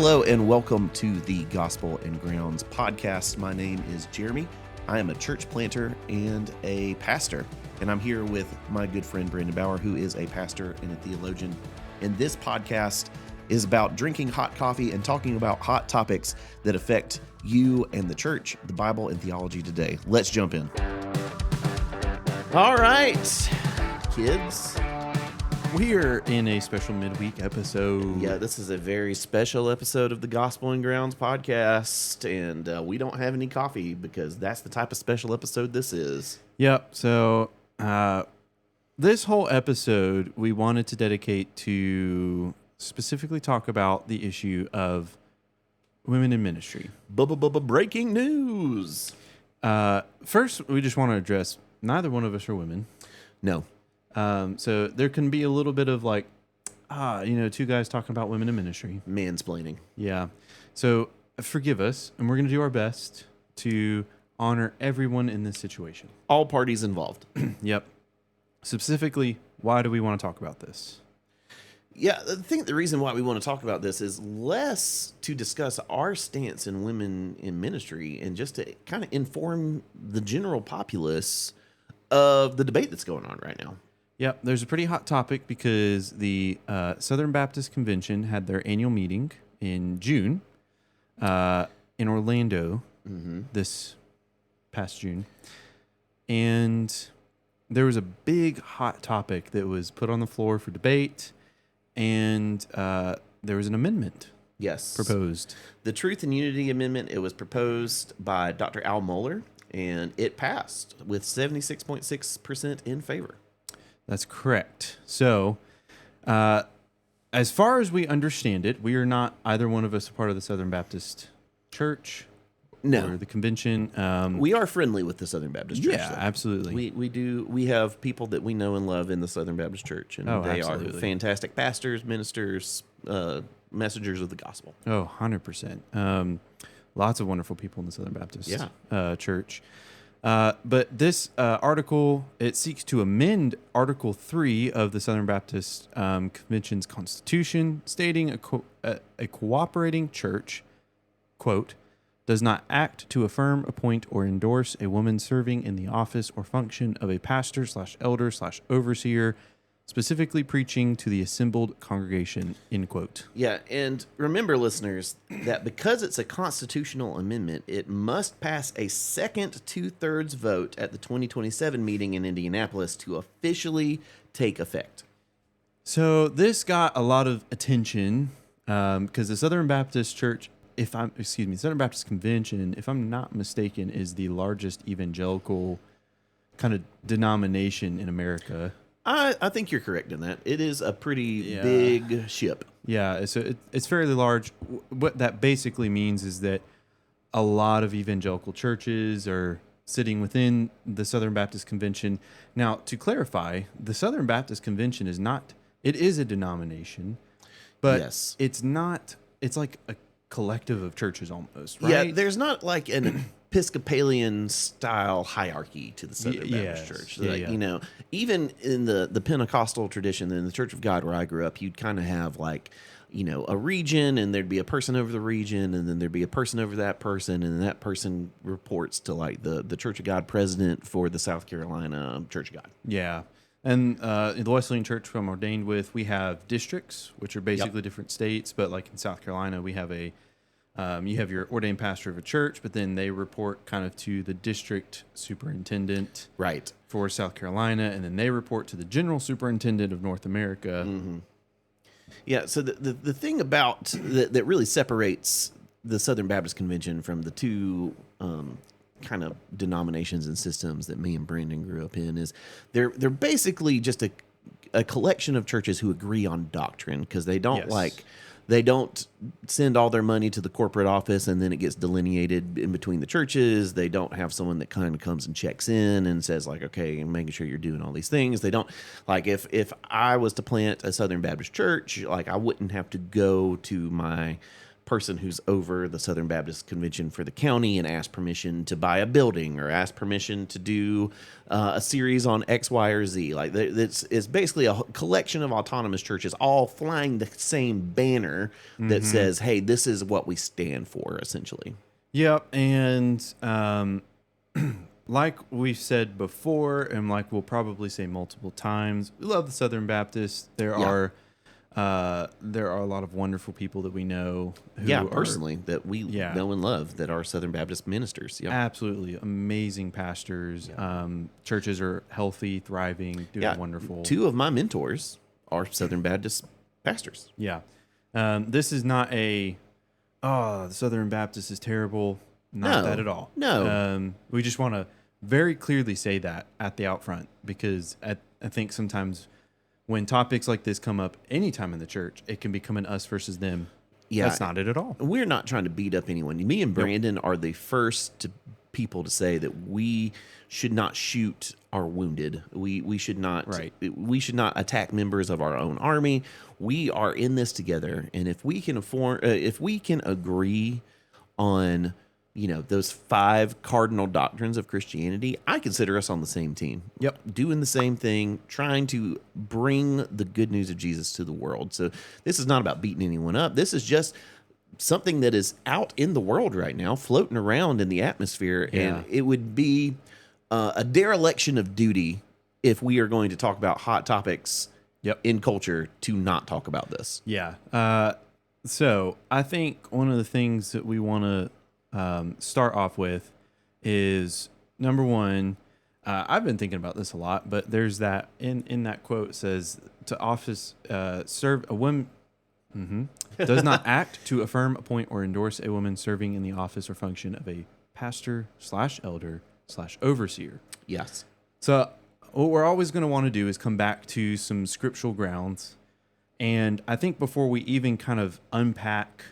Hello and welcome to the Gospel and Grounds podcast. My name is Jeremy. I am a church planter and a pastor, and I'm here with my good friend Brandon Bauer, who is a pastor and a theologian. And this podcast is about drinking hot coffee and talking about hot topics that affect you and the church, the Bible, and theology today. Let's jump in. All right, kids. We're in a special midweek episode. Yeah, this is a very special episode of the Gospel and Grounds podcast, and we don't have any coffee because that's the type of special episode this is. Yep. So this whole episode we wanted to dedicate to specifically talk about the issue of women in ministry. Breaking news. First, we just want to address neither one of us are women. No. So there can be a little bit of like, two guys talking about women in ministry. Mansplaining. Yeah. So forgive us, and we're going to do our best to honor everyone in this situation. All parties involved. Yep. Specifically, why do we want to talk about this? Yeah, I think the reason why we want to talk about this is less to discuss our stance in women in ministry and just to kind of inform the general populace of the debate that's going on right now. Yep, there's a pretty hot topic because the Southern Baptist Convention had their annual meeting in June in Orlando this past June. And there was a big hot topic that was put on the floor for debate, and there was an amendment proposed. The Truth and Unity Amendment, it was proposed by Dr. Al Mohler, and it passed with 76.6% in favor. That's correct. So, as far as we understand it, we are not either one of us a part of the Southern Baptist Church or the convention. We are friendly with the Southern Baptist Church. Yeah, absolutely. We do. We have people that we know and love in the Southern Baptist Church, and they absolutely. are fantastic pastors, ministers, messengers of the gospel. Oh, 100%. Lots of wonderful people in the Southern Baptist Church. But this article, it seeks to amend Article 3 of the Southern Baptist Convention's Constitution, stating a cooperating church, quote, does not act to affirm, appoint, or endorse a woman serving in the office or function of a pastor/elder/overseer, specifically preaching to the assembled congregation, end quote. Yeah, and remember, listeners, that because it's a constitutional amendment, it must pass a second two-thirds vote at the 2027 meeting in Indianapolis to officially take effect. So this got a lot of attention because the Southern Baptist Church, Southern Baptist Convention, if I'm not mistaken, is the largest evangelical kind of denomination in America. I think you're correct in that. It is a pretty big ship. Yeah, so it's fairly large. What that basically means is that a lot of evangelical churches are sitting within the Southern Baptist Convention. Now, to clarify, the Southern Baptist Convention is a denomination, but it's not, it's like a collective of churches almost, right? Yeah, there's not like an Episcopalian style hierarchy to the Southern Baptist Church. Even in the Pentecostal tradition, in the Church of God where I grew up, you'd kind of have like, a region, and there'd be a person over the region, and then there'd be a person over that person, and that person reports to like the Church of God president for the South Carolina Church of God. Yeah. And in the Wesleyan Church I'm ordained with, we have districts, which are basically different states, but like in South Carolina, we have you have your ordained pastor of a church, but then they report kind of to the district superintendent for South Carolina, and then they report to the general superintendent of North America. Mm-hmm. Yeah, so the thing about that really separates the Southern Baptist Convention from the two kind of denominations and systems that me and Brandon grew up in is they're basically just a collection of churches who agree on doctrine, because they don't they don't send all their money to the corporate office and then it gets delineated in between the churches. They don't have someone that kind of comes and checks in and says like, okay, and making sure you're doing all these things. They don't, like, if I was to plant a Southern Baptist church, like I wouldn't have to go to my person who's over the Southern Baptist Convention for the county and ask permission to buy a building or ask permission to do a series on X, Y, or Z. Like it's basically a collection of autonomous churches all flying the same banner that says, "Hey, this is what we stand for," essentially. Yep, and like we've said before, and like we'll probably say multiple times, we love the Southern Baptists. There are a lot of wonderful people that we know. Personally, that we know and love, that are Southern Baptist ministers. Yep. Absolutely amazing pastors. Churches are healthy, thriving, doing wonderful. 2 of my mentors are Southern Baptist pastors. Yeah, this is not the Southern Baptist is terrible. Not that at all. No. We just want to very clearly say that at the out front, because I think sometimes when topics like this come up anytime in the church, it can become an us versus them. Yeah. That's not it at all. We're not trying to beat up anyone. Me and Brandon are the first people to say that we should not shoot our wounded. We should not attack members of our own army. We are in this together, and if we can agree on those 5 cardinal doctrines of Christianity, I consider us on the same team. Yep. Doing the same thing, trying to bring the good news of Jesus to the world. So this is not about beating anyone up. This is just something that is out in the world right now, floating around in the atmosphere. Yeah. And it would be a dereliction of duty if we are going to talk about hot topics in culture to not talk about this. Yeah. So I think one of the things that we want to start off with is, number one, I've been thinking about this a lot, but there's that in that quote says, to office serve a woman does not act to affirm, appoint, or endorse a woman serving in the office or function of a pastor/elder/overseer. Yes. So what we're always going to want to do is come back to some scriptural grounds, and I think before we even kind of unpack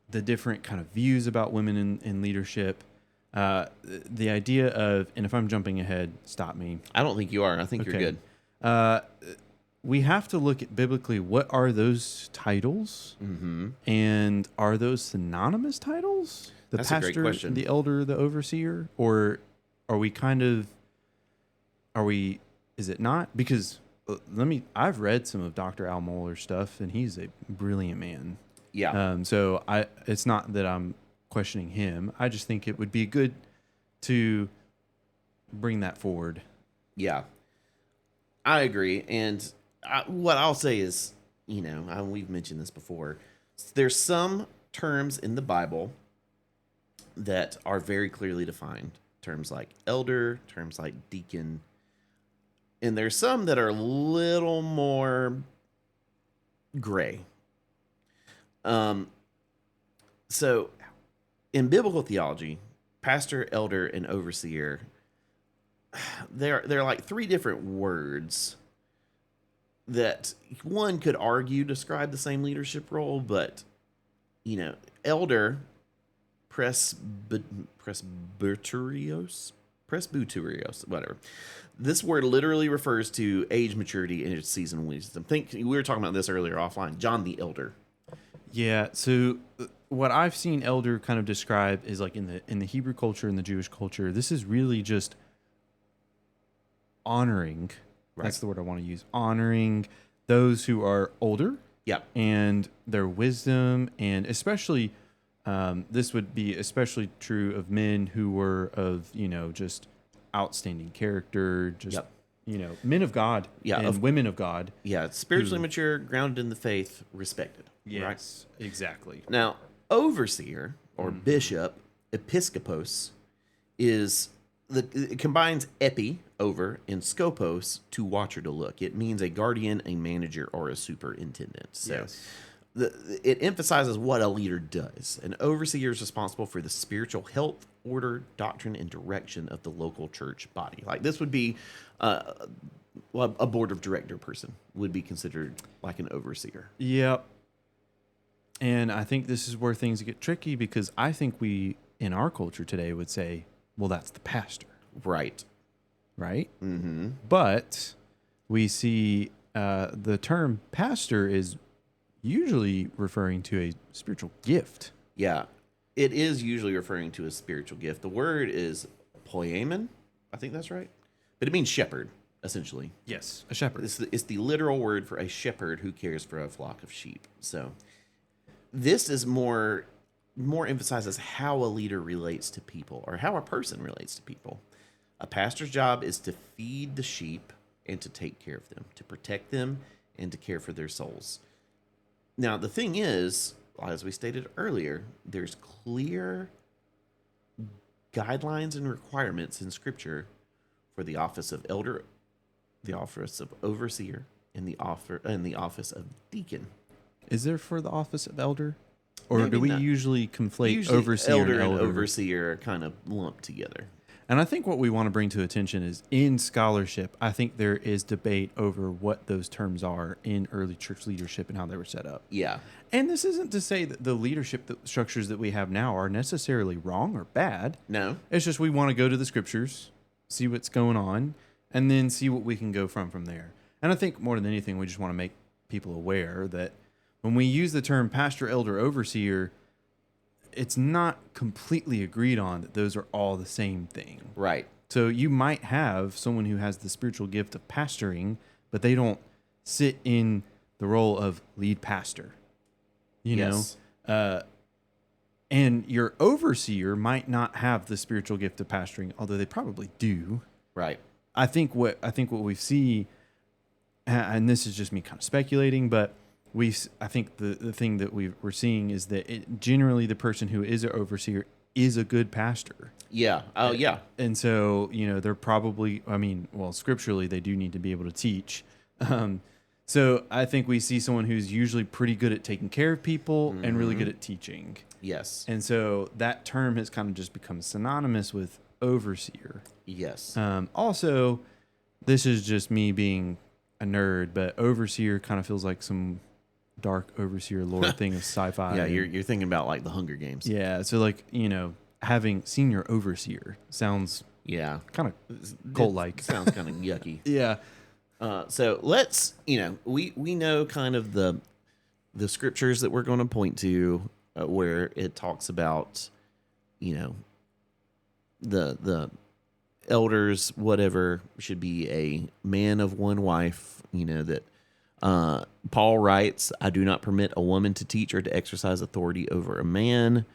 the different kind of views about women in leadership, the idea of, and if I'm jumping ahead, stop me. I don't think you are. I think you're good. We have to look at biblically, what are those titles? And are those synonymous titles? The That's pastor, a great question. The elder, the overseer? Or are we is it not? Because I've read some of Dr. Al Mohler's stuff, and he's a brilliant man. Yeah. So it's not that I'm questioning him. I just think it would be good to bring that forward. Yeah, I agree. And what I'll say is, we've mentioned this before. There's some terms in the Bible that are very clearly defined. Terms like elder, terms like deacon. And there's some that are a little more gray. So in biblical theology, pastor, elder, and overseer, they're like 3 different words that one could argue describe the same leadership role, but elder, presbyterios, whatever. This word literally refers to age, maturity, and its seasonal wisdom. We were talking about this earlier offline. John the Elder. Yeah. So what I've seen elder kind of describe is like in the Hebrew culture and the Jewish culture, this is really just honoring. Right. That's the word I want to use. Honoring those who are older. Yeah. And their wisdom, and especially this would be especially true of men who were of, just outstanding character, just men of God, and women of God. Yeah, spiritually mature, grounded in the faith, respected. Yes, right? Exactly. Now, overseer or bishop, episkopos, it combines epi, over, and skopos, to watch or to look. It means a guardian, a manager, or a superintendent. So it emphasizes what a leader does. An overseer is responsible for the spiritual health, order, doctrine, and direction of the local church body. Like this would be a board of director person would be considered like an overseer. Yep. And I think this is where things get tricky, because I think we, in our culture today, would say, well, that's the pastor. Right. Right? Mm-hmm. But we see the term pastor is usually referring to a spiritual gift. Yeah, it is usually referring to a spiritual gift. The word is poimen. I think that's right. But it means shepherd, essentially. Yes, a shepherd. It's the literal word for a shepherd who cares for a flock of sheep. So this is more emphasizes how a leader relates to people, or how a person relates to people. A pastor's job is to feed the sheep and to take care of them, to protect them and to care for their souls. Now, the thing is, as we stated earlier, there's clear guidelines and requirements in Scripture for the office of elder, the office of overseer, and the office of deacon. Is there for the office of elder? Or Maybe do we not. usually conflate Usually overseer elder and and elder? overseer are kind of lumped together. And I think what we want to bring to attention is in scholarship, I think there is debate over what those terms are in early church leadership and how they were set up. Yeah. And this isn't to say that the leadership structures that we have now are necessarily wrong or bad. No. It's just we want to go to the scriptures, see what's going on, and then see what we can go from there. And I think more than anything, we just want to make people aware that when we use the term pastor, elder, overseer, it's not completely agreed on that those are all the same thing. Right. So you might have someone who has the spiritual gift of pastoring, but they don't sit in the role of lead pastor. You know? And your overseer might not have the spiritual gift of pastoring, although they probably do. Right. I think what we see, and this is just me kind of speculating, but I think the thing that we're seeing is that generally the person who is an overseer is a good pastor. Yeah. Oh, yeah. And so, they're probably, scripturally, they do need to be able to teach. So I think we see someone who's usually pretty good at taking care of people and really good at teaching. Yes. And so that term has kind of just become synonymous with overseer. Yes. Also, this is just me being a nerd, but overseer kind of feels like some dark overseer lore thing of sci-fi. Yeah, you're thinking about like the Hunger Games. Yeah, so like, having senior overseer sounds kind of cult-like. Sounds kind of yucky. Yeah. So let's, we know kind of the scriptures that we're going to point to where it talks about, the elders, whatever, should be a man of one wife, that Paul writes, I do not permit a woman to teach or to exercise authority over a man.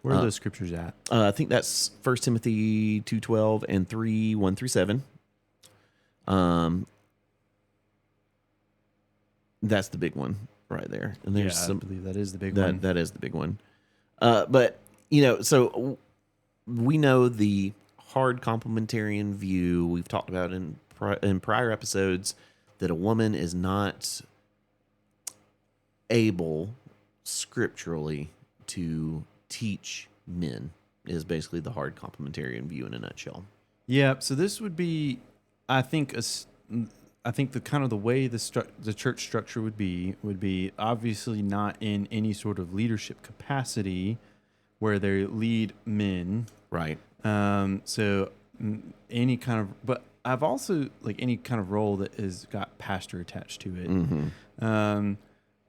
Where are those scriptures at? I think that's 1 Timothy 2:12 and 3:1-7. That's the big one right there. And there's I believe that is the big one. That is the big one. But, so we know the hard complementarian view we've talked about in prior episodes, that a woman is not able scripturally to teach men, is basically the hard complementarian view in a nutshell. Yeah, so this would be, I think the kind of the way the church structure would be obviously not in any sort of leadership capacity where they lead men. Right. So any kind of, but I've also like any kind of role that has got pastor attached to it. Mm-hmm.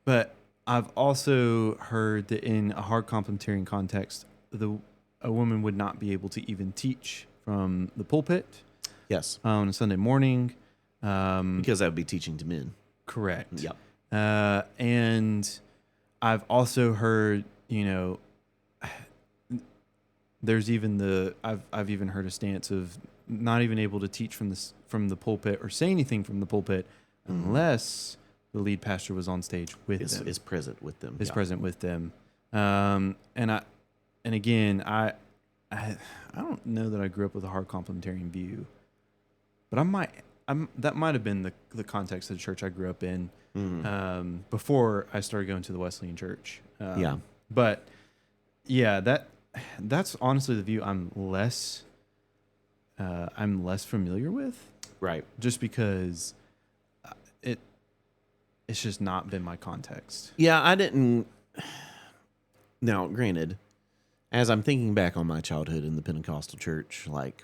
But I've also heard that in a hard complementarian context, a woman would not be able to even teach from the pulpit. Yes. On a Sunday morning. Because I would be teaching to men. Correct. Yep. And I've also heard, there's even I've even heard a stance of not even able to teach from the pulpit or say anything from the pulpit unless the lead pastor was on stage with them. Is present with them. Present with them. And again, I don't know that I grew up with a hard complementarian view, but that might have been the context of the church I grew up in before I started going to the Wesleyan church. But yeah, that's honestly the view I'm less familiar with. Right. Just because it's just not been my context. Yeah, I didn't. Now, granted, as I'm thinking back on my childhood in the Pentecostal church, like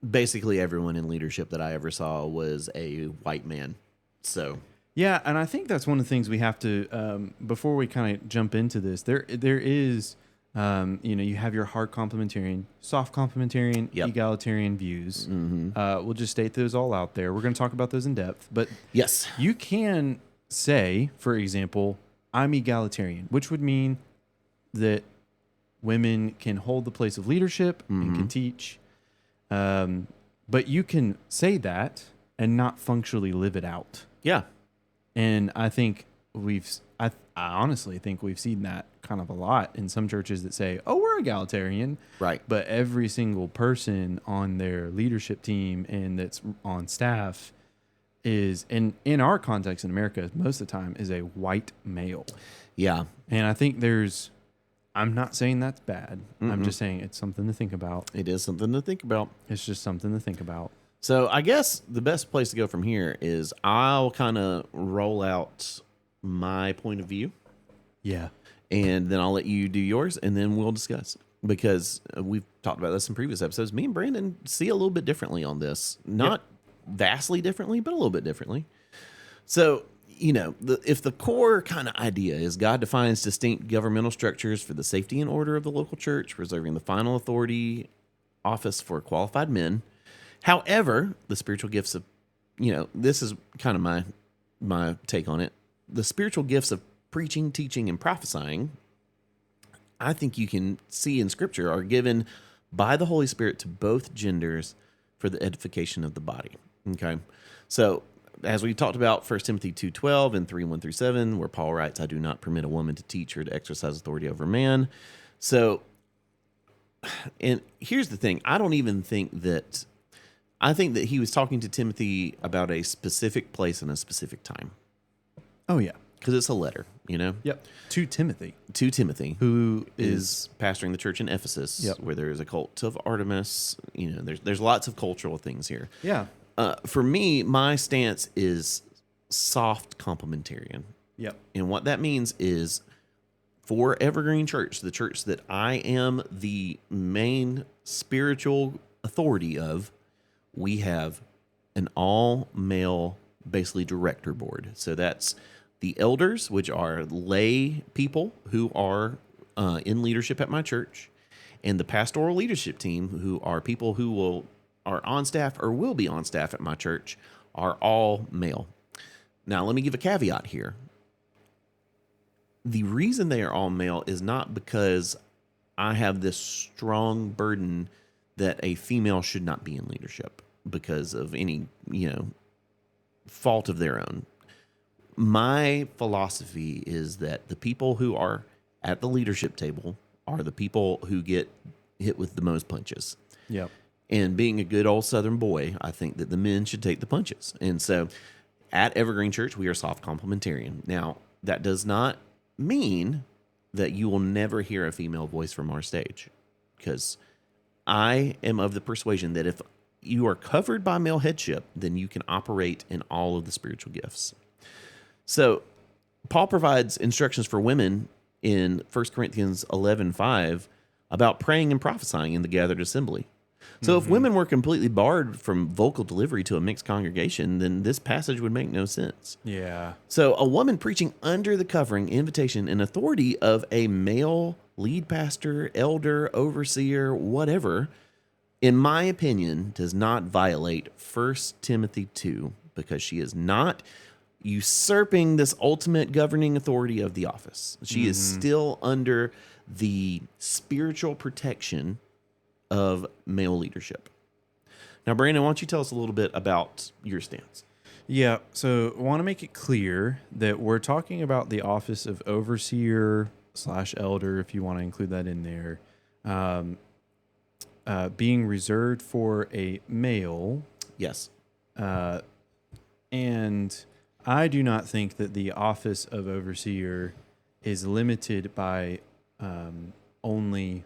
basically everyone in leadership that I ever saw was a white man. So Yeah, and I think that's one of the things we have to before we kind of jump into this. There is, you have your hard complementarian, soft complementarian, egalitarian views. We'll just state those all out there. We're going to talk about those in depth, but yes, you can say, for example, I'm egalitarian, which would mean that women can hold the place of leadership and can teach. But you can say that and not functionally live it out. Yeah. And I think I honestly think we've seen that kind of a lot in some churches that say, oh, we're egalitarian. Right. But every single person on their leadership team and that's on staff is, in our context in America, most of the time, is a white male. Yeah. And I think I'm not saying that's bad. I'm just saying it's something to think about. It is something to think about. It's just something to think about. So I guess the best place to go from here is I'll kind of roll out my point of view. Yeah. And then I'll let you do yours, and then we'll discuss. Because we've talked about this in previous episodes. Me and Brandon see a little bit differently on this. Not vastly differently, but a little bit differently. So, if the core kind of idea is God defines distinct governmental structures for the safety and order of the local church, reserving the final authority office for qualified men. However, the spiritual gifts of, this is kind of my take on it. The spiritual gifts of preaching, teaching, and prophesying, I think you can see in Scripture, are given by the Holy Spirit to both genders for the edification of the body. Okay? So, as we talked about 1 Timothy 2:12 and 3:1-7, where Paul writes, I do not permit a woman to teach or to exercise authority over man. So, and here's the thing. I think that he was talking to Timothy about a specific place and a specific time. Oh, yeah. Because it's a letter, Yep. To Timothy. To Timothy, who is pastoring the church in Ephesus, where there is a cult of Artemis. There's lots of cultural things here. Yeah. For me, my stance is soft complementarian. Yep. And what that means is for Evergreen Church, the church that I am the main spiritual authority of, we have an all-male, basically, director board. So that's the elders, which are lay people who are in leadership at my church, and the pastoral leadership team, who are people who are on staff or will be on staff at my church, are all male. Now, let me give a caveat here. The reason they are all male is not because I have this strong burden that a female should not be in leadership because of any, fault of their own. My philosophy is that the people who are at the leadership table are the people who get hit with the most punches. Yep. And being a good old Southern boy, I think that the men should take the punches. And so at Evergreen Church, we are soft complementarian. Now, that does not mean that you will never hear a female voice from our stage, because I am of the persuasion that if you are covered by male headship, then you can operate in all of the spiritual gifts. So Paul provides instructions for women in 1 Corinthians 11:5 about praying and prophesying in the gathered assembly. So if women were completely barred from vocal delivery to a mixed congregation, then this passage would make no sense. Yeah. So a woman preaching under the covering, invitation, and authority of a male lead pastor, elder, overseer, whatever, in my opinion, does not violate 1 Timothy 2, because she is not usurping this ultimate governing authority of the office. She is still under the spiritual protection of male leadership. Now, Brandon, why don't you tell us a little bit about your stance? Yeah, so I want to make it clear that we're talking about the office of overseer / elder, if you want to include that in there, being reserved for a male. Yes. And I do not think that the office of overseer is limited by only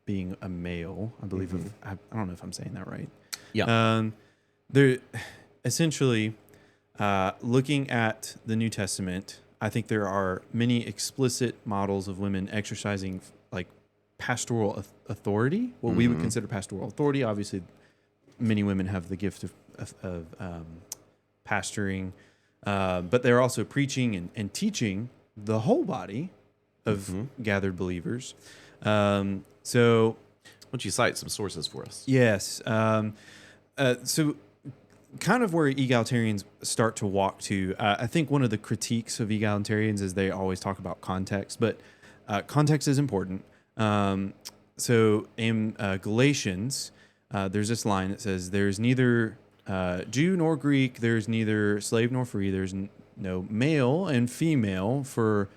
being a male. I believe I don't know if I'm saying that right. Yeah. There, essentially, looking at the New Testament, I think there are many explicit models of women exercising like pastoral authority, what we would consider pastoral authority. Obviously, many women have the gift of pastoring. but they're also preaching and teaching the whole body of gathered believers. So, why don't you cite some sources for us? Yes. So kind of where egalitarians start to walk to, I think one of the critiques of egalitarians is they always talk about context, but context is important. So in Galatians, there's this line that says, there's neither Jew nor Greek, there's neither slave nor free, there's no male and female, for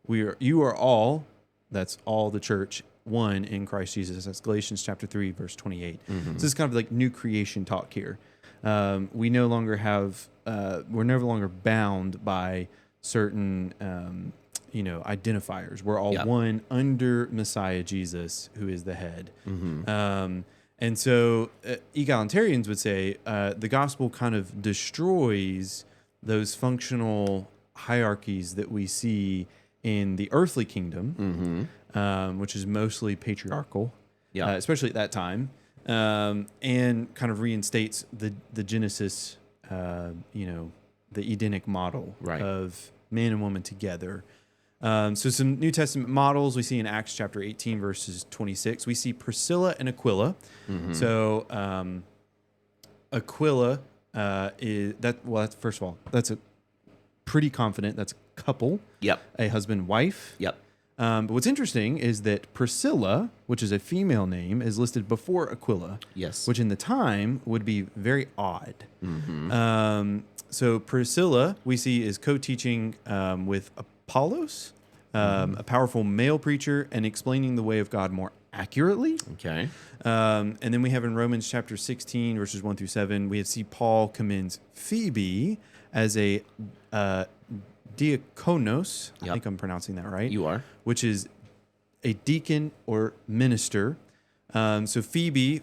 you are all, that's all the church, one in Christ Jesus. That's Galatians chapter 3, verse 28. So this is kind of like new creation talk here. We no longer have, we're no longer bound by certain, identifiers. We're all one under Messiah Jesus, who is the head. And so egalitarians would say the gospel kind of destroys those functional hierarchies that we see in the earthly kingdom, which is mostly patriarchal, especially at that time, and kind of reinstates the Genesis, the Edenic model of man and woman together. So some New Testament models we see in Acts chapter 18, verses 26. We see Priscilla and Aquila. So Aquila is that. Well, that's, first of all, that's a pretty confident. That's a couple. A husband, wife. But what's interesting is that Priscilla, which is a female name, is listed before Aquila. Which in the time would be very odd. So Priscilla, we see, is co-teaching with Apollos, a powerful male preacher, and explaining the way of God more accurately. And then we have in Romans chapter 16, verses 1 through 7, we see Paul commends Phoebe as a diakonos. I think I'm pronouncing that right. You are. Which is a deacon or minister. So Phoebe,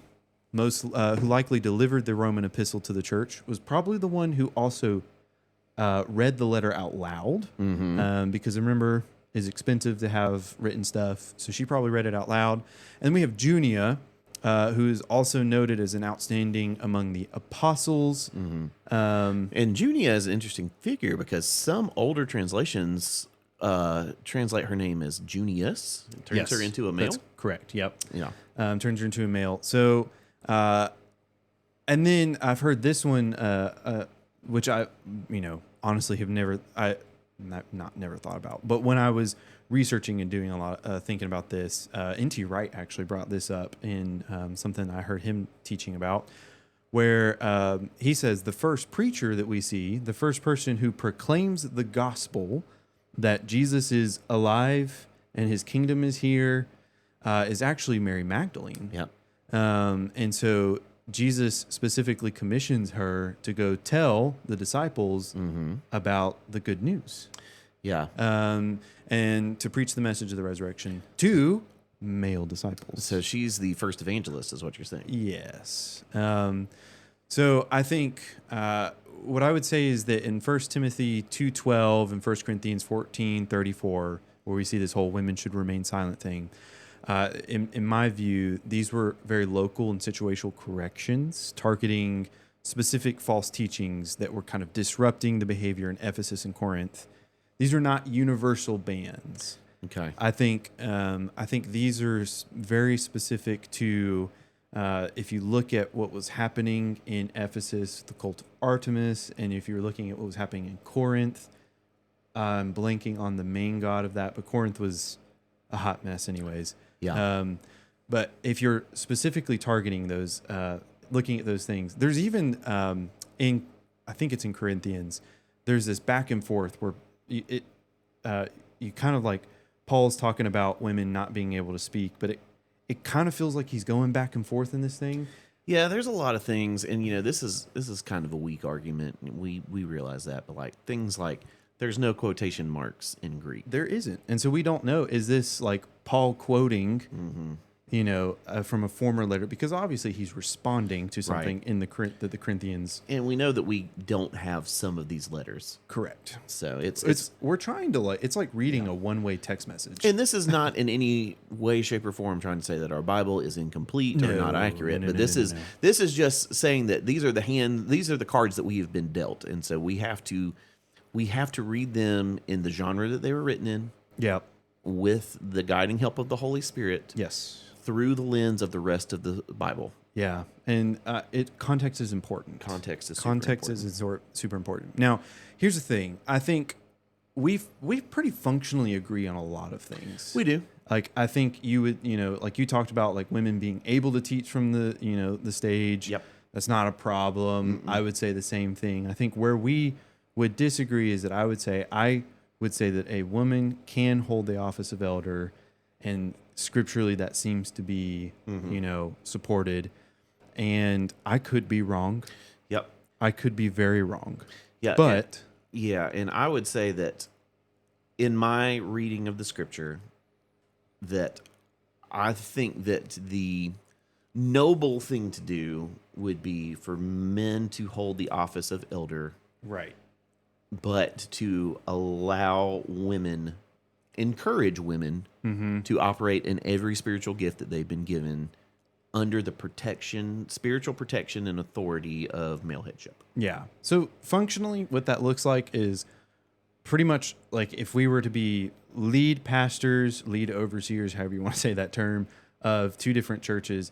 who likely delivered the Roman epistle to the church, was probably the one who also read the letter out loud, because remember, it's expensive to have written stuff, so she probably read it out loud. And then we have Junia, who is also noted as an outstanding among the apostles. And Junia is an interesting figure because some older translations translate her name as Junius. It turns her into a male. That's correct. Turns her into a male. So, and then I've heard this one, which I, honestly have never thought about. But when I was researching and doing a lot, thinking about this, N.T. Wright actually brought this up in something I heard him teaching about, where he says the first preacher that we see, the first person who proclaims the gospel that Jesus is alive and his kingdom is here, is actually Mary Magdalene. And so Jesus specifically commissions her to go tell the disciples about the good news. And to preach the message of the resurrection to male disciples. So she's the first evangelist, is what you're saying. Yes. So I think what I would say is that in 1 Timothy 2:12 and 1 Corinthians 14:34, where we see this whole women should remain silent thing, in my view, these were very local and situational corrections targeting specific false teachings that were kind of disrupting the behavior in Ephesus and Corinth. These are not universal bans. I think these are very specific to, if you look at what was happening in Ephesus, the cult of Artemis, and if you're looking at what was happening in Corinth, I'm blanking on the main god of that, but Corinth was a hot mess anyways. But if you're specifically targeting those, looking at those things, there's even I think it's in Corinthians, there's this back and forth where you kind of like Paul's talking about women not being able to speak, but it kind of feels like he's going back and forth in this thing. There's a lot of things, and this is kind of a weak argument. We realize that, but like things like there's no quotation marks in Greek. There isn't, and so we don't know. Is this like Paul quoting, from a former letter? Because obviously he's responding to something in that the Corinthians. And we know that we don't have some of these letters. Correct. So it's we're trying to it's like reading a one-way text message. And this is not in any way, shape, or form trying to say that our Bible is incomplete or not accurate. But this is just saying that these are the cards that we have been dealt, and so we have to we have to read them in the genre that they were written in, Yeah. with the guiding help of the Holy Spirit, Yes. through the lens of the rest of the Bible. Yeah. And context is important. Context is super important. Now, here's the thing. I think we pretty functionally agree on a lot of things. We do. Like, I think you would, like you talked about, like women being able to teach from the, the stage. Yep. That's not a problem. I would say the same thing. I think where we would disagree is that I would say that a woman can hold the office of elder, and scripturally that seems to be, supported. And I could be wrong. Yep. I could be very wrong. Yeah. But and I would say that in my reading of the scripture, that I think that the noble thing to do would be for men to hold the office of elder, right, but to allow women, encourage women to operate in every spiritual gift that they've been given under the spiritual protection and authority of male headship. Yeah. So functionally, what that looks like is pretty much like if we were to be lead pastors, lead overseers, however you want to say that term, of two different churches,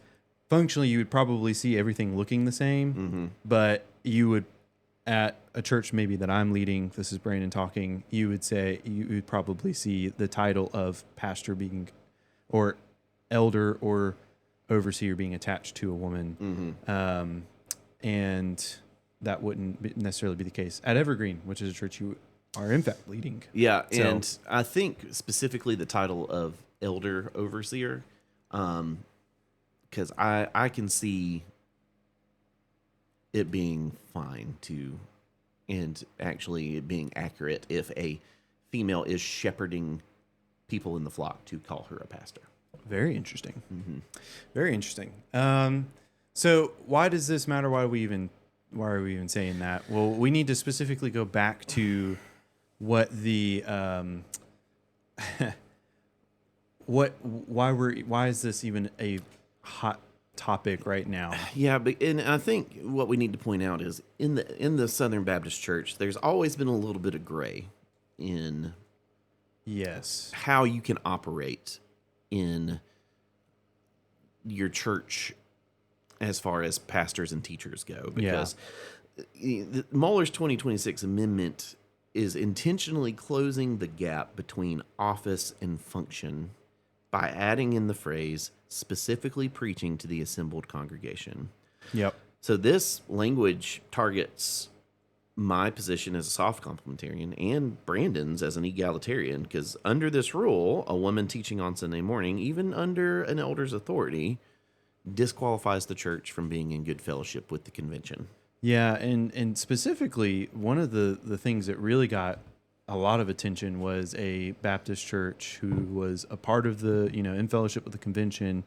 functionally you would probably see everything looking the same, but you would, at a church maybe that I'm leading, this is Brandon talking, you would probably see the title of pastor being, or elder or overseer being attached to a woman. And that wouldn't necessarily be the case at Evergreen, which is a church you are in fact leading. Yeah, and I think specifically the title of elder overseer, because I can see it being fine and actually it being accurate if a female is shepherding people in the flock to call her a pastor. Very interesting. Very interesting. So why does this matter? Why are we even saying that? Well, we need to specifically go back to what the why is this even a hot topic right now? Yeah, and I think what we need to point out is in the Southern Baptist Church, there's always been a little bit of gray in how you can operate in your church as far as pastors and teachers go, because Mohler's 2026 amendment is intentionally closing the gap between office and function by adding in the phrase specifically preaching to the assembled congregation. Yep. So this language targets my position as a soft complementarian and Brandon's as an egalitarian, because under this rule, a woman teaching on Sunday morning, even under an elder's authority, disqualifies the church from being in good fellowship with the convention. Yeah, and specifically, one of the things that really got a lot of attention was a Baptist church who was a part of the, in fellowship with the convention.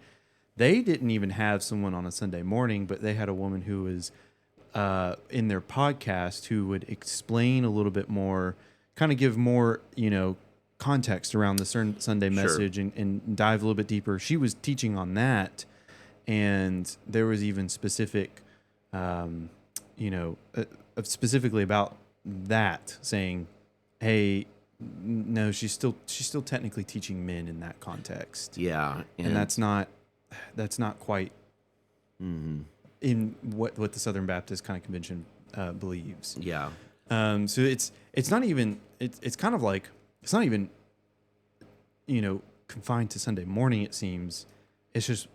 They didn't even have someone on a Sunday morning, but they had a woman who was in their podcast who would explain a little bit more, kind of give more, context around the Sunday message and dive a little bit deeper. She was teaching on that, and there was even specific, specifically about that, saying, hey, no, she's still technically teaching men in that context. Yeah. And that's not quite in what the Southern Baptist kind of convention believes. Yeah. So it's not even, it's kind of like, it's not even, confined to Sunday morning, it seems. It's just,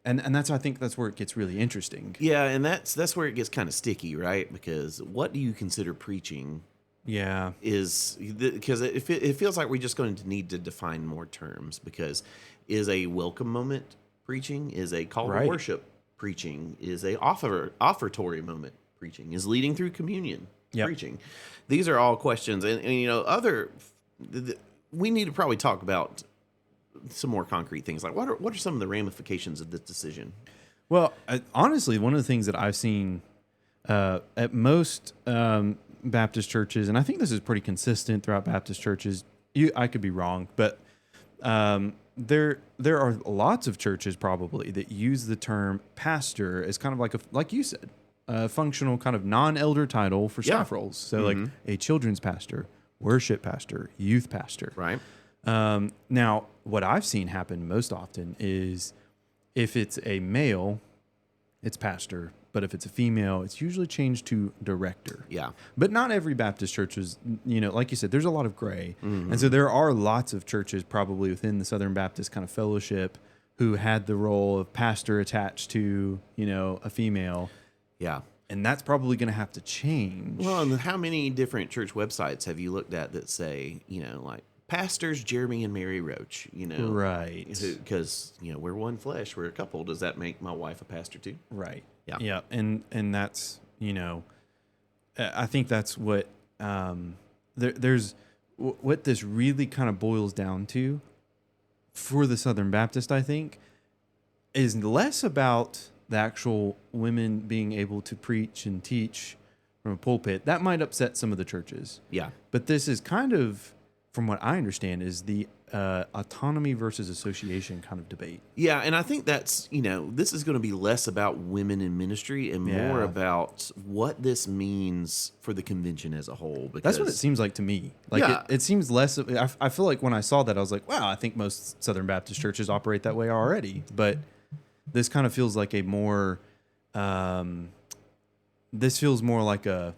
and that's, I think that's where it gets really interesting. Yeah. And that's where it gets kind of sticky, right? Because what do you consider preaching? Yeah. Because it feels like we're just going to need to define more terms, because is a welcome moment preaching? Is a call to worship preaching? Is a offertory moment preaching? Is leading through communion preaching? These are all questions. And we need to probably talk about some more concrete things. Like what are some of the ramifications of this decision? Well, honestly, one of the things that I've seen at most Baptist churches, and I think this is pretty consistent throughout Baptist churches. I could be wrong, but there are lots of churches probably that use the term pastor as kind of like you said, functional kind of non-elder title for staff roles. So like a children's pastor, worship pastor, youth pastor. Right. Now, what I've seen happen most often is if it's a male, it's pastor. But if it's a female, it's usually changed to director. Yeah. But not every Baptist church is, like you said, there's a lot of gray. And so there are lots of churches probably within the Southern Baptist kind of fellowship who had the role of pastor attached to, a female. Yeah. And that's probably going to have to change. Well, and how many different church websites have you looked at that say, like pastors Jeremy and Mary Roach, Right. Because, we're one flesh, we're a couple. Does that make my wife a pastor too? Right. Yeah. Yeah. And that's, I think that's what, there's what this really kind of boils down to for the Southern Baptist, I think, is less about the actual women being able to preach and teach from a pulpit. That might upset some of the churches. Yeah. But this is kind of, from what I understand, is the autonomy versus association kind of debate. Yeah, and I think that's, this is going to be less about women in ministry and more about what this means for the convention as a whole. Because that's what it seems like to me. Like it seems less. I feel like when I saw that, I was like, wow, I think most Southern Baptist churches operate that way already. But this kind of feels like a more, this feels more like a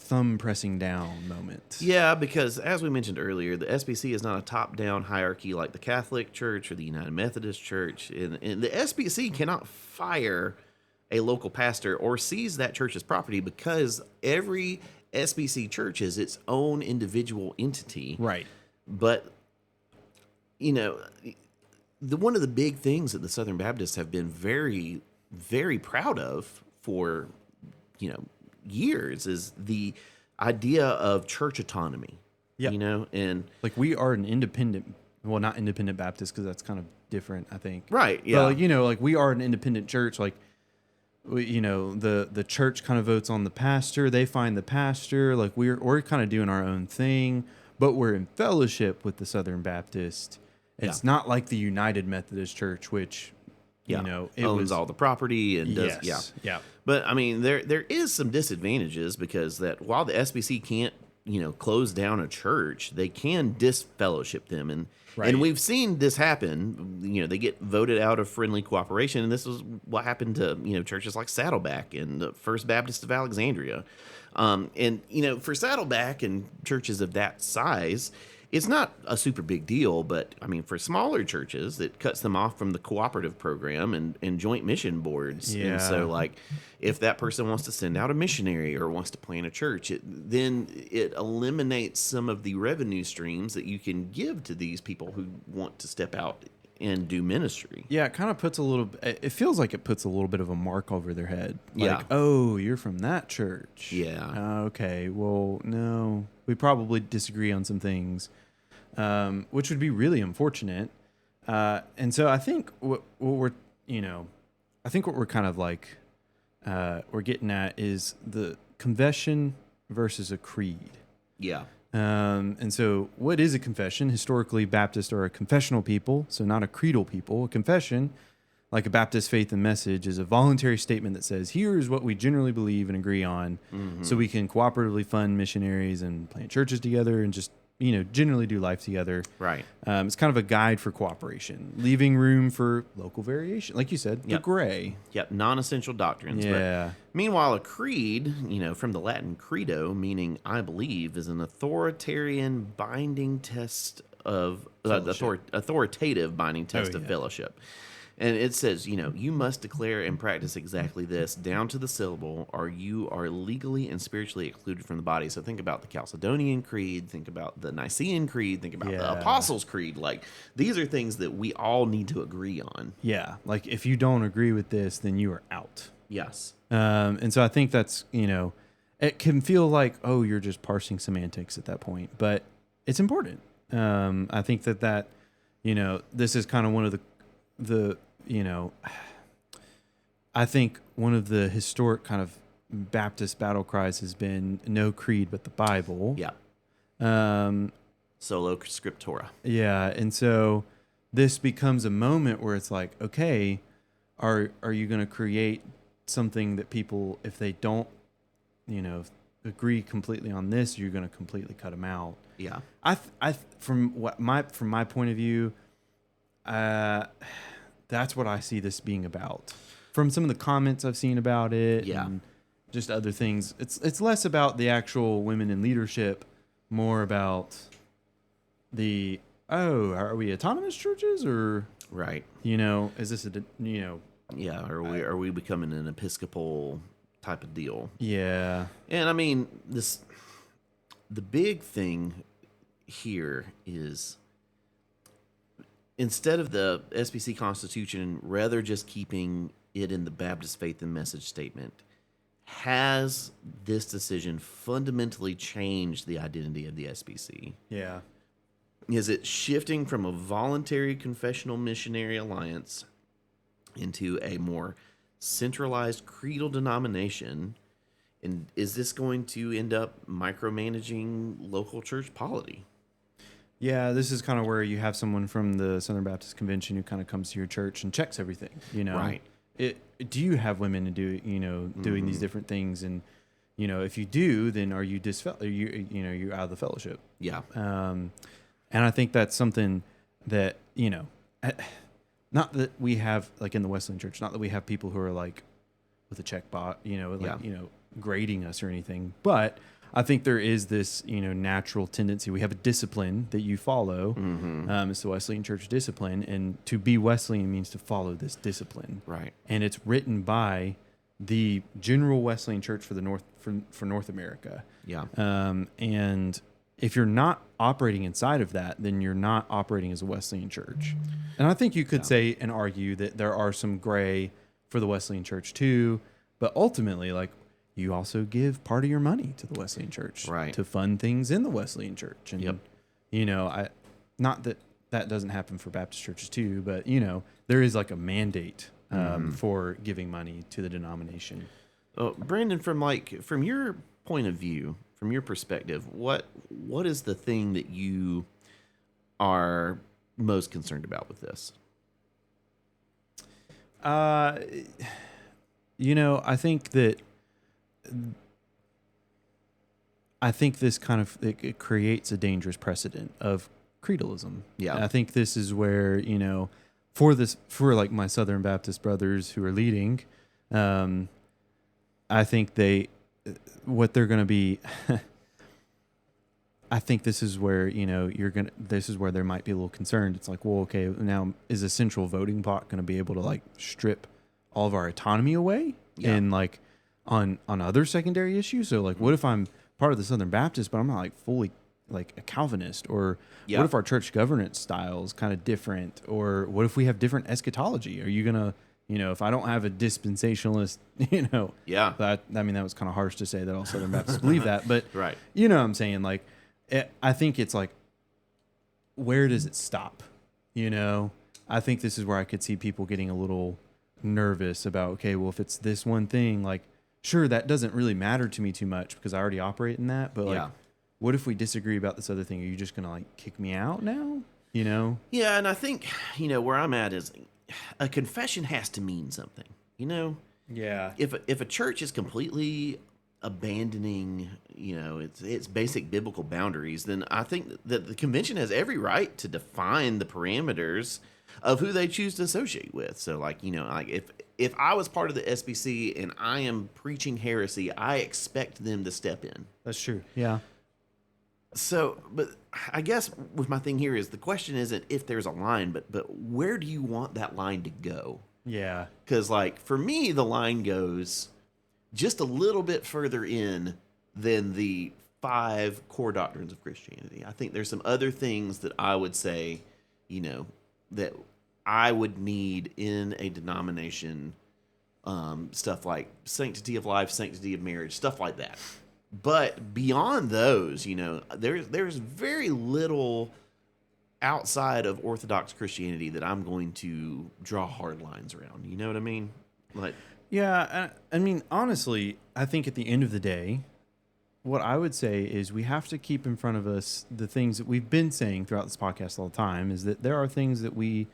thumb pressing down moment. Yeah, because as we mentioned earlier, the SBC is not a top-down hierarchy like the Catholic Church or the United Methodist Church. And the SBC cannot fire a local pastor or seize that church's property because every SBC church is its own individual entity. Right. But, one of the big things that the Southern Baptists have been very, very proud of for, years is the idea of church autonomy. Yeah. And like we are an independent, well, not independent Baptist because that's kind of different, I think. Right. Yeah. But like we are an independent church. Like, the church kind of votes on the pastor. They find the pastor. Like we're kind of doing our own thing, but we're in fellowship with the Southern Baptist. It's not like the United Methodist Church, which it owns all the property and does. Yes. Yeah. But I mean, there is some disadvantages because that while the SBC can't, close down a church, they can disfellowship them. And we've seen this happen. They get voted out of friendly cooperation. And this is what happened to, churches like Saddleback and the First Baptist of Alexandria. For Saddleback and churches of that size, it's not a super big deal, but I mean, for smaller churches, it cuts them off from the cooperative program and joint mission boards. Yeah. And so, like, if that person wants to send out a missionary or wants to plant a church, then it eliminates some of the revenue streams that you can give to these people who want to step out and do ministry. Yeah, it kind of puts it feels like it puts a little bit of a mark over their head. Like, Yeah. oh, you're from that church. Yeah. Okay, well, no, we probably disagree on some things, which would be really unfortunate. And so I think what we're kind of like, we're getting at is the confession versus a creed. Yeah. And so what is a confession? Historically, Baptists are a confessional people, so not a creedal people. A confession, like a Baptist faith and message, is a voluntary statement that says, here is what we generally believe and agree on, so we can cooperatively fund missionaries and plant churches together and just, generally do life together. Right. It's kind of a guide for cooperation, leaving room for local variation. Like you said, the gray. Yep. Non-essential doctrines. Yeah. But meanwhile, a creed, from the Latin credo, meaning I believe, is an authoritarian binding test of authoritative binding test of fellowship. And it says, you must declare and practice exactly this down to the syllable, or you are legally and spiritually excluded from the body. So think about the Chalcedonian Creed, think about the Nicene Creed, think about the Apostles' Creed. Like, these are things that we all need to agree on. Yeah. Like, if you don't agree with this, then you are out. Yes. And so I think that's, it can feel like, oh, you're just parsing semantics at that point, but it's important. I think that, this is kind of one of the I think one of the historic kind of Baptist battle cries has been no creed but the Bible. Yeah. Solo scriptura. Yeah. And so this becomes a moment where it's like, okay, are you going to create something that people, if they don't, agree completely on this, you're going to completely cut them out. Yeah. From my point of view, that's what I see this being about. From some of the comments I've seen about it, and just other things, it's less about the actual women in leadership, more about are we autonomous churches, or right? Is this Yeah, are we becoming an Episcopal type of deal? Yeah. And I mean, the big thing here is, instead of the SBC Constitution, rather just keeping it in the Baptist Faith and Message Statement, has this decision fundamentally changed the identity of the SBC? Yeah. Is it shifting from a voluntary confessional missionary alliance into a more centralized creedal denomination? And is this going to end up micromanaging local church polity? Yeah, this is kind of where you have someone from the Southern Baptist Convention who kind of comes to your church and checks everything, Right. Do you have women to do, doing these different things? And, if you do, then are you you're out of the fellowship? Yeah. And I think that's something that, not that we have, like in the Wesleyan Church, not that we have people who are like with a check bot, grading us or anything, but I think there is this, natural tendency. We have a discipline that you follow. It's the Wesleyan Church discipline, and to be Wesleyan means to follow this discipline. Right. And it's written by the General Wesleyan Church for North America. Yeah. And if you're not operating inside of that, then you're not operating as a Wesleyan church. And I think you could say and argue that there are some gray for the Wesleyan church too, but ultimately, like, you also give part of your money to the Wesleyan church to fund things in the Wesleyan church. And, not that doesn't happen for Baptist churches too, but, there is like a mandate for giving money to the denomination. Brandon, from your point of view, from your perspective, what is the thing that you are most concerned about with this? I think this kind of it creates a dangerous precedent of creedalism. Yeah. And I think this is where, for like my Southern Baptist brothers who are leading, I think what they're going to be, I think this is where, this is where there might be a little concerned. It's like, well, okay, now is a central voting pot going to be able to like strip all of our autonomy away and like on other secondary issues? So like, what if I'm part of the Southern Baptist, but I'm not like fully like a Calvinist? Or what if our church governance style is kind of different? Or what if we have different eschatology? Are you going to, if I don't have a dispensationalist, that was kind of harsh to say that all Southern Baptists believe that, but right. What I'm saying? Like, I think it's like, where does it stop? I think this is where I could see people getting a little nervous about, okay, well, if it's this one thing, like, sure, that doesn't really matter to me too much because I already operate in that, but like, what if we disagree about this other thing? Are you just going to like kick me out now? Yeah. And I think, where I'm at is a confession has to mean something, Yeah. If a church is completely abandoning, its basic biblical boundaries, then I think that the convention has every right to define the parameters of who they choose to associate with. So like, if I was part of the SBC and I am preaching heresy, I expect them to step in. That's true. Yeah. So, but I guess with my thing here is the question isn't if there's a line, but where do you want that line to go? Yeah. Because like for me, the line goes just a little bit further in than the 5 core doctrines of Christianity. I think there's some other things that I would say, that I would need in a denomination, stuff like sanctity of life, sanctity of marriage, stuff like that. But beyond those, there's very little outside of Orthodox Christianity that I'm going to draw hard lines around. You know what I mean? Like, yeah, I mean, honestly, I think at the end of the day, what I would say is we have to keep in front of us the things that we've been saying throughout this podcast all the time, is that there are things that we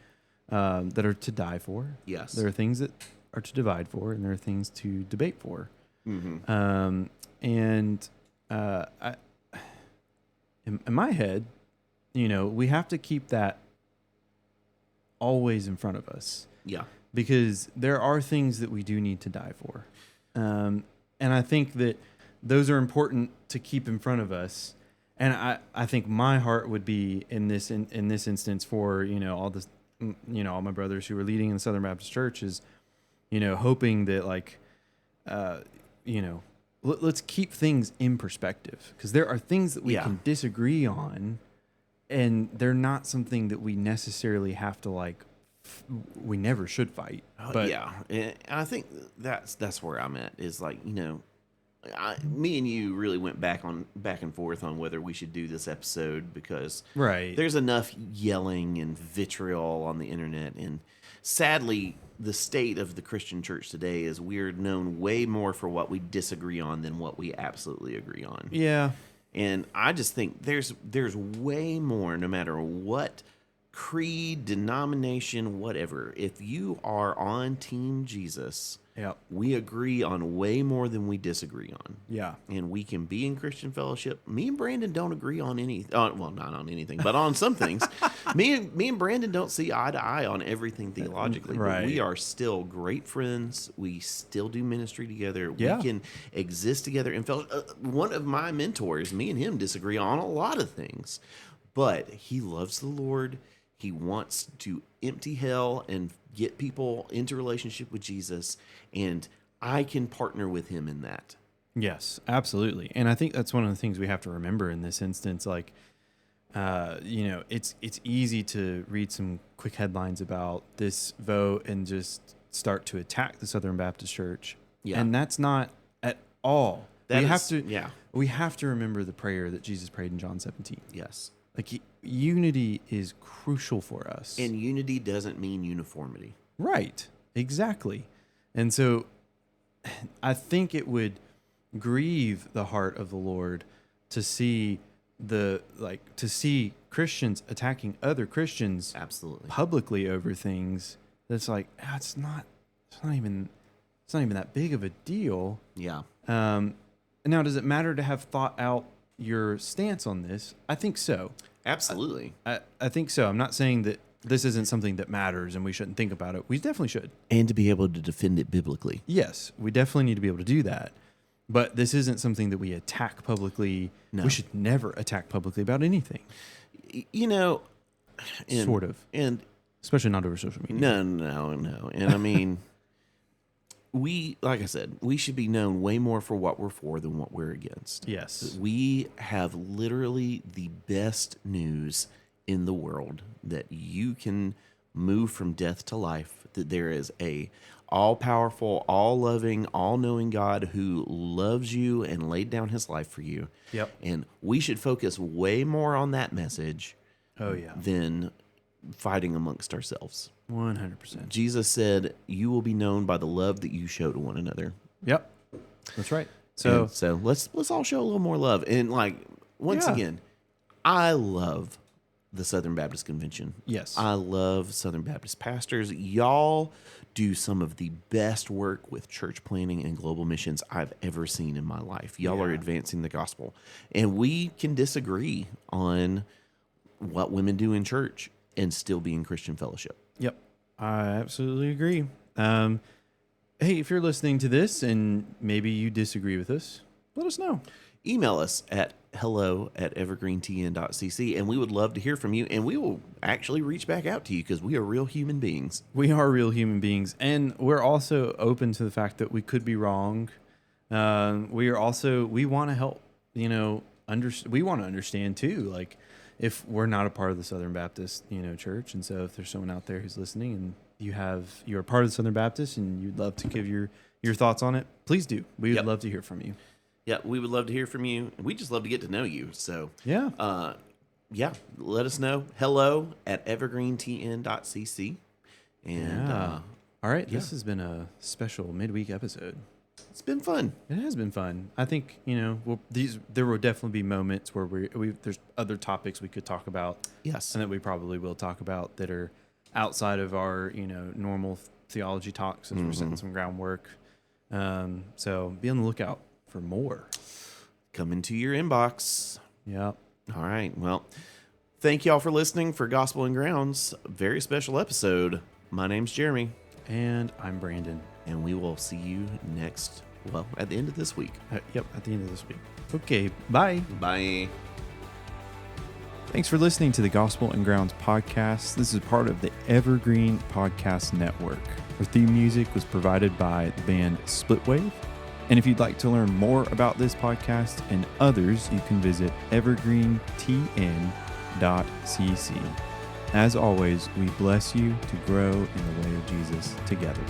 that are to die for. Yes. There are things that are to divide for, and there are things to debate for. Mm-hmm. In my head, we have to keep that always in front of us. Yeah. Because there are things that we do need to die for. And I think that those are important to keep in front of us. And I think my heart would be in this instance for, all this, all my brothers who are leading in the Southern Baptist Church is, hoping that let's keep things in perspective, because there are things that we can disagree on, and they're not something that we necessarily have to we never should fight. But and I think that's where I'm at, is me and you really went back and forth on whether we should do this episode, because there's enough yelling and vitriol on the internet, and sadly the state of the Christian church today is we're known way more for what we disagree on than what we absolutely agree on. Yeah. And I just think there's way more, no matter what creed, denomination, whatever. If you are on Team Jesus, we agree on way more than we disagree on. Yeah. And we can be in Christian fellowship. Me and Brandon don't agree on well, not on anything, but on some things. Me and Brandon don't see eye to eye on everything theologically. Right. But we are still great friends. We still do ministry together. Yeah. We can exist together in fellowship. One of my mentors, me and him disagree on a lot of things, but he loves the Lord. He wants to empty hell and get people into relationship with Jesus, and I can partner with him in that. Yes, absolutely. And I think that's one of the things we have to remember in this instance. It's easy to read some quick headlines about this vote and just start to attack the Southern Baptist Church. Yeah. And that's not at all. We have to remember the prayer that Jesus prayed in John 17. Yes. Unity is crucial for us. And unity doesn't mean uniformity. Right. Exactly. And so I think it would grieve the heart of the Lord to see Christians attacking other Christians absolutely publicly over things that's it's not even that big of a deal. Yeah. Now, does it matter to have thought out your stance on this? I think so. Absolutely. I think so. I'm not saying that this isn't something that matters and we shouldn't think about it. We definitely should. And to be able to defend it biblically. Yes, we definitely need to be able to do that. But this isn't something that we attack publicly. No. We should never attack publicly about anything. Sort of. And especially not over social media. No. And I mean, like I said, we should be known way more for what we're for than what we're against. Yes. We have literally the best news in the world, that you can move from death to life, that there is a all-powerful, all-loving, all-knowing God who loves you and laid down his life for you. Yep. And we should focus way more on that message than fighting amongst ourselves. 100%. Jesus said, you will be known by the love that you show to one another. Yep. That's right. So let's all show a little more love. And once again, I love the Southern Baptist Convention. Yes. I love Southern Baptist pastors. Y'all do some of the best work with church planning and global missions I've ever seen in my life. Y'all are advancing the gospel. And we can disagree on what women do in church and still be in Christian fellowship. Yep. I absolutely agree. Hey, if you're listening to this and maybe you disagree with us, let us know. Email us at hello@evergreentn.cc, and we would love to hear from you, and we will actually reach back out to you, because we are real human beings. We are real human beings, and we're also open to the fact that we could be wrong. We want to help, we want to understand too, if we're not a part of the Southern Baptist, church. And so if there's someone out there who's listening and you're part of the Southern Baptist and you'd love to give your thoughts on it, please do. We would love to hear from you. Yeah, we would love to hear from you. We just love to get to know you. So let us know. hello@evergreentn.cc. And all right, this has been a special midweek episode. It's been fun. It has been fun. I think there will definitely be moments where there's other topics we could talk about. Yes, and that we probably will talk about that are outside of our normal theology talks as we're setting some groundwork. So be on the lookout for more. Come into your inbox. Yeah. All right. Well, thank y'all for listening for Gospel and Grounds. A very special episode. My name's Jeremy. And I'm Brandon. And we will see you at the end of this week. At the end of this week. Okay, bye. Bye. Thanks for listening to the Gospel and Grounds podcast. This is part of the Evergreen Podcast Network. Our theme music was provided by the band Splitwave. And if you'd like to learn more about this podcast and others, you can visit evergreentn.cc. As always, we bless you to grow in the way of Jesus together.